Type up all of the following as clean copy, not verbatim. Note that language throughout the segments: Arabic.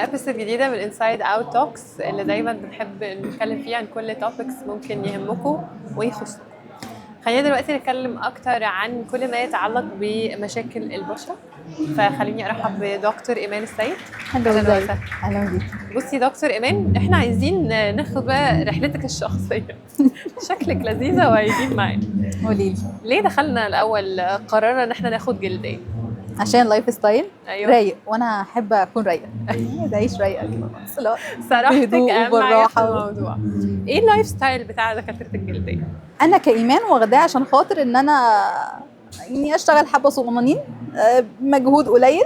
ابيسود جديده من انسايد اوت توكس اللي دايما بنحب نتكلم فيها عن كل توبكس ممكن يهمكم ويخصكم. خلينا دلوقتي نتكلم اكتر عن كل ما يتعلق بمشاكل البشره، فخليني ارحب بدكتور ايمان السيد. اهلا وسهلا. اهلا بيك. بصي دكتور ايمان، احنا عايزين ناخد بقى رحلتك الشخصيه. شكلك لذيذه وعايزين معانا. قولي لي. ليه دخلنا الاول قررنا ان احنا ناخد جلديه؟ عشان لايف ستايل أيوة. رايق، وانا احب اكون رايقه، تعيش رايقه كده بس لا صراحتك بهدوء اهم حاجه في وبالراحه. الموضوع. ايه اللايف ستايل بتاع دكاتره الجلديه؟ انا كايمان واخداه عشان خاطر ان انا يعني اشتغل حبه صغننين، مجهود قليل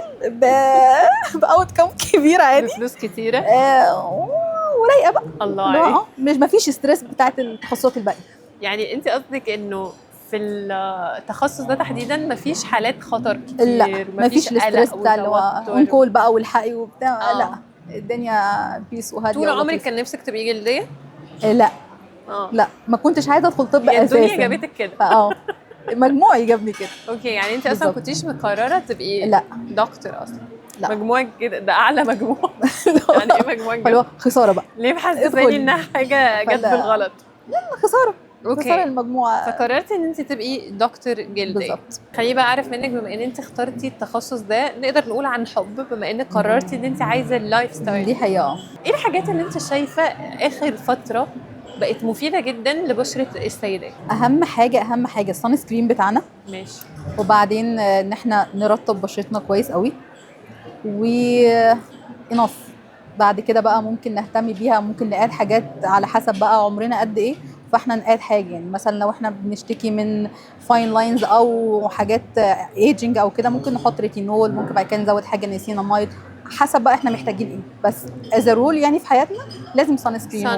باوت كم كبير عادي، بفلوس كتيره ورايقه بقى. الله عليك. مش مفيش ستريس بتاعت التخصصات الباقيه. يعني انت قصدك انه في التخصص ده تحديدا مفيش حالات خطر كتير؟ لا مفيش الستريس بتاع اللي هو اونكول بقى والحقي وبتاع. لا الدنيا بيس وهاديه. طول عمرك كان نفسك تبقي جلديه؟ لا لا ما كنتش عايزه ادخل طب اساسا. الدنيا جابتك كده. مجموعي جابني كده. اوكي، يعني انت اصلا كنتيش مقرره تبقي لا دكتور اصلا؟ لا مجموعك كده ده اعلى مجموع. يعني ايه مجموعك حلوه؟ خساره بقى. ليه محسساني انها حاجه جت بالغلط؟ لا خساره. اوكي. خساره المجموعه. فقررتي ان انت تبقي دكتور جلديه. بالظبط. خليني بقى اعرف منك، بما ان انت اخترتي التخصص ده نقدر نقول عن حب، بما انك قررتي ان انت عايزه اللايف ستايل دي حقيقه. ايه الحاجات اللي انت شايفه اخر فتره بقت مفيده جدا لبشره السيدات؟ اهم حاجه الصن سكرين بتاعنا. ماشي. وبعدين ان احنا نرطب بشرتنا كويس قوي و انف. بعد كده بقى ممكن نهتم بيها، ممكن نقاد حاجات على حسب بقى عمرنا قد ايه، فاحنا نقاد حاجه. يعني مثلا لو احنا بنشتكي من فاين لاينز او حاجات ايجنج او كده، ممكن نحط ريتينول، ممكن بعد كده نزود حاجه نيسيناميد، حسب بقى احنا محتاجين ايه. بس از رول يعني في حياتنا لازم سان سكرين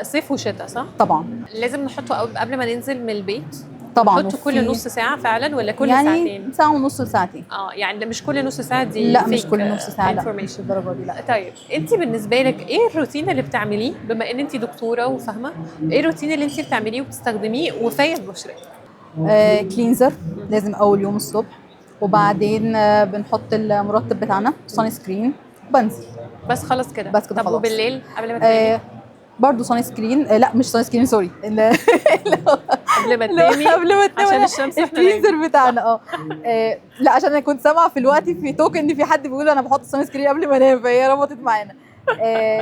صيف وشتاء صح؟ طبعا لازم نحطه قبل ما ننزل من البيت. طبعا. نحطه كل نص ساعه فعلا ولا كل يعني ساعتين؟ ساعه ونص لساعتين. يعني مش كل نص ساعه دي؟ لا مش كل نص ساعه. لا مش الدرجه دي. لا. طيب انت بالنسبه لك ايه الروتين اللي بتعمليه، بما ان انت دكتوره وفاهمه ايه الروتين اللي انت بتعمليه وبتستخدميه وفايد بشرتك؟ كلينزر لازم اول يوم الصبح، وبعدين بنحط المرطب بتاعنا، سان سكرين، بنزل. بس خلاص كده؟ بس كده طب خلاص. وبالليل قبل ما تنامي؟ برضه سان سكرين. لا مش سان سكرين، سوري. قبل ما تنامي عشان الشمس. الكلينزر بتاعنا. لا عشان انا كنت سامعه في الوقت في توك ان في حد بيقول انا بحط سان سكرين قبل ما انام، فهي ربطت معانا.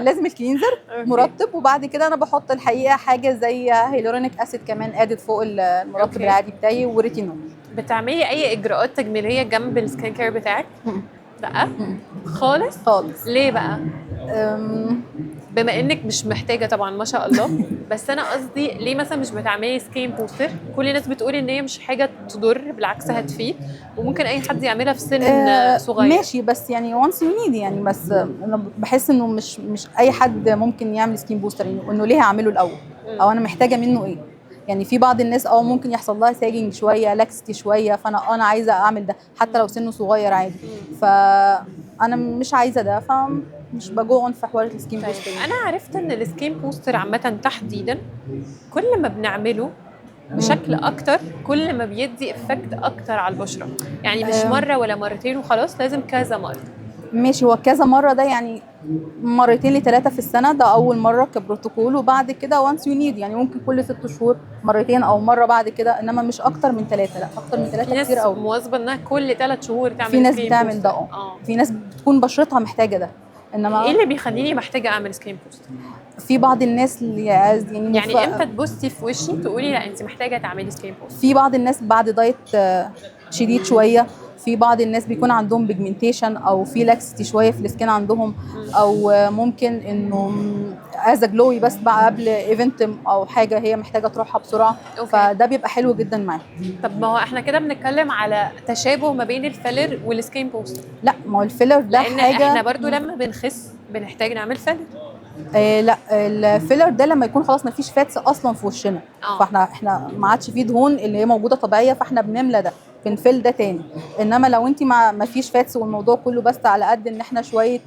لازم الكلينزر مرطب، وبعد كده انا بحط الحقيقه حاجه زي هيلورونيك اسيد كمان ادد فوق المرطب العادي بتاعي، وريتينول. بتعملي اي اجراءات تجميليه جنب السكين كير بتاعك؟ لا خالص. ليه بقى؟ بما انك مش محتاجه طبعا ما شاء الله، بس انا قصدي ليه مثلا مش بتعملي سكين بوستر؟ كل الناس بتقول ان هي مش حاجه تضر، بالعكس هتفيد، وممكن اي حد يعملها في سن صغير. ماشي، بس يعني وانس يو نيد يعني. بس انا بحس انه مش اي حد ممكن يعمل سكين بوستر، يعني انه ليه هعمله الاول او انا محتاجه منه ايه. يعني في بعض الناس ممكن يحصل لها ساجنج شويه، لاكستي شويه، فانا عايزه اعمل ده حتى لو سنه صغير عادي. فانا مش عايزه ده، فمش بجوعن في حوار السكين بوستر. انا عرفت ان السكين بوستر عامه تحديدا كل ما بنعمله بشكل اكتر كل ما بيدي افكت اكتر على البشره، يعني مش مره ولا مرتين وخلاص، لازم كذا مره. ماشي، هو كذا مره ده يعني مرتين ل3 في السنه، ده اول مره كبروتوكول، وبعد كده وانس يو نيد يعني ممكن كل 6 شهور مرتين او مره بعد كده، انما مش اكتر من 3. لا اكتر من 3 كتير قوي. مواظبه انها كل 3 شهور تعمل. في ناس بتعمل ده. في ناس بتكون بشرتها محتاجه ده. انما ايه اللي بيخليني محتاجه اعمل سكين بوستر؟ في بعض الناس اللي يعني امتى تبصي في وشي تقولي لا انت محتاجه تعملي سكين بوستر؟ في بعض الناس بعد دايت شديد شويه، في بعض الناس بيكون عندهم بيجمنتيشن او في لاكستي شويه في السكين عندهم، او ممكن انه از جلوي بس بقى قبل ايفنت او حاجه هي محتاجه تروحها بسرعه. فده بيبقى حلو جدا معاهم. طب ما هو احنا كده بنتكلم على تشابه ما بين الفيلر والسكين بوستر. لا ما هو الفيلر ده لأن حاجه احنا برضو لما بنخس بنحتاج نعمل فيلر. لا الفيلر ده لما يكون خلاص ما فيش فاتس اصلا في وشنا، فاحنا ما عادش فيه دهون اللي هي موجوده طبيعيه، فاحنا بنملى ده بنفل ده تاني. انما لو انت ما فيش فاتس والموضوع كله بس على قد ان احنا شويه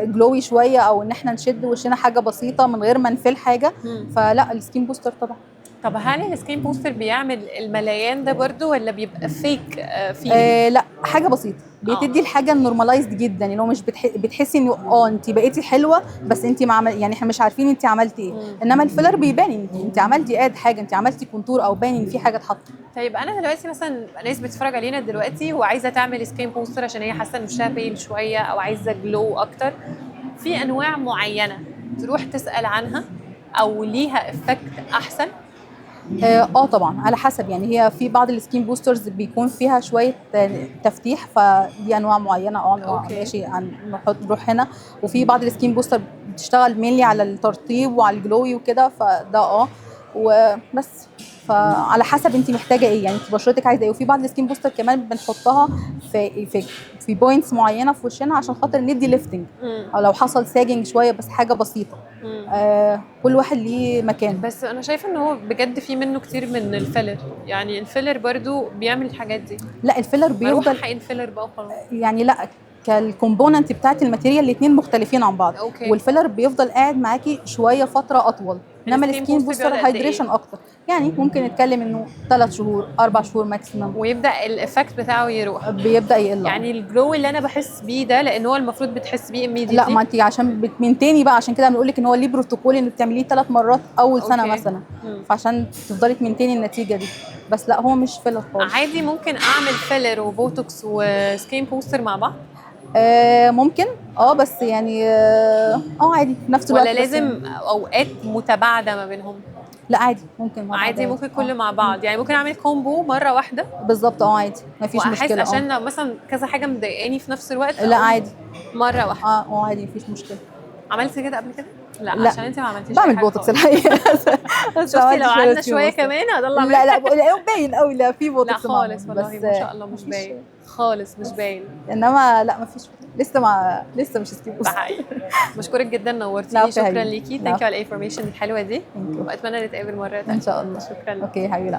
جلوي شويه، او ان احنا نشد وشنا حاجه بسيطه من غير ما نفل حاجه، فلا السكين بوستر طبعا. طب هل السكين بوستر بيعمل المليان ده برضو ولا بيبقى فيك فيه؟ لا حاجه بسيطه بتدي الحاجه النورماليزد جدا، اللي هو مش بتحسي انه انت بقيتي حلوه بس انت يعني احنا مش عارفين انت عملتي ايه. انما الفيلر بيبان انت عملتي حاجه، انت عملتي كونتور او باين ان في حاجه اتحطت. طيب انا دلوقتي مثلا ناس بتتفرج علينا دلوقتي وعايزه تعمل سكين بوستر عشان هي حاسه ان وشها بين شويه او عايزه جلو اكتر، في انواع معينه تروح تسال عنها او ليها افكت احسن؟ طبعا على حسب، يعني هي في بعض السكين بوسترز بيكون فيها شويه تفتيح، فدي انواع معينه ماشي نروح هنا. وفي بعض السكين بوستر بتشتغل مينلي على الترطيب وعلى الجلوي وكده، فده وبس. فعلى حسب انت محتاجه ايه، يعني انت بشرتك عايزه ايه. وفي بعض السكين بوستر كمان بنحطها في بوينتس معينه في وشنا عشان خاطر ندي ليفتنج، او لو حصل ساجنج شويه بس حاجه بسيطه. كل واحد ليه مكان. بس انا شايفه ان هو بجد في منه كتير من الفيلر، يعني الفيلر برضو بيعمل الحاجات دي. لا الفيلر بيفضل حقن فيلر بقى وخلاص يعني، لا كالكومبوننت بتاعت الماتيريال الاثنين مختلفين عن بعض. أوكي. والفيلر بيفضل قاعد معاكي شويه فتره اطول، انما السكين بوستر هايدريشن اكتر، يعني ممكن نتكلم انه 3 شهور 4 شهور ماكسيمم، ويبدا الافكت بتاعه يروح، بيبدا يقل. يعني الجلو اللي انا بحس بيه ده لان هو المفروض بتحس بيه immediately. لا ما انت عشان بتمنتيني بقى، عشان كده بنقول لك ان هو ليه بروتوكول انك تعمليه 3 مرات اول سنه مثلا، فعشان تفضلي تمنتيني النتيجه دي. بس لا هو مش فيلر خالص. عادي ممكن اعمل فيلر وبوتوكس وسكين بوستر مع بعض؟ ممكن بس يعني عادي في نفس الوقت، ولا لازم يعني اوقات متباعده ما بينهم؟ لا عادي ممكن مع عادي ممكن كله مع بعض، يعني ممكن اعمل كومبو مره واحده بالظبط. عادي مفيش مشكله. عشان لو مثلا كذا حاجه مضايقاني في نفس الوقت لا عادي مره واحده. عادي مفيش مشكله. عملت كده قبل كده؟ لا عشان انت ما عملتيش بعمل بوتوكس الحقيقه. شفتي لو قعدنا شويه كمان هطلع لا باين قوي. لا في بوتوكس لا خالص والله ما شاء الله مش باين خالص، مش باين. انما لا مفيش لسه مش سكين بوستر. بشكرك جدا، نورتيني. شكرا ليكي. ثانك يو على الانفورميشن الحلوه دي، واتمنى نتقابل مره ثانيه ان شاء الله. شكرا. اوكي حبيبي.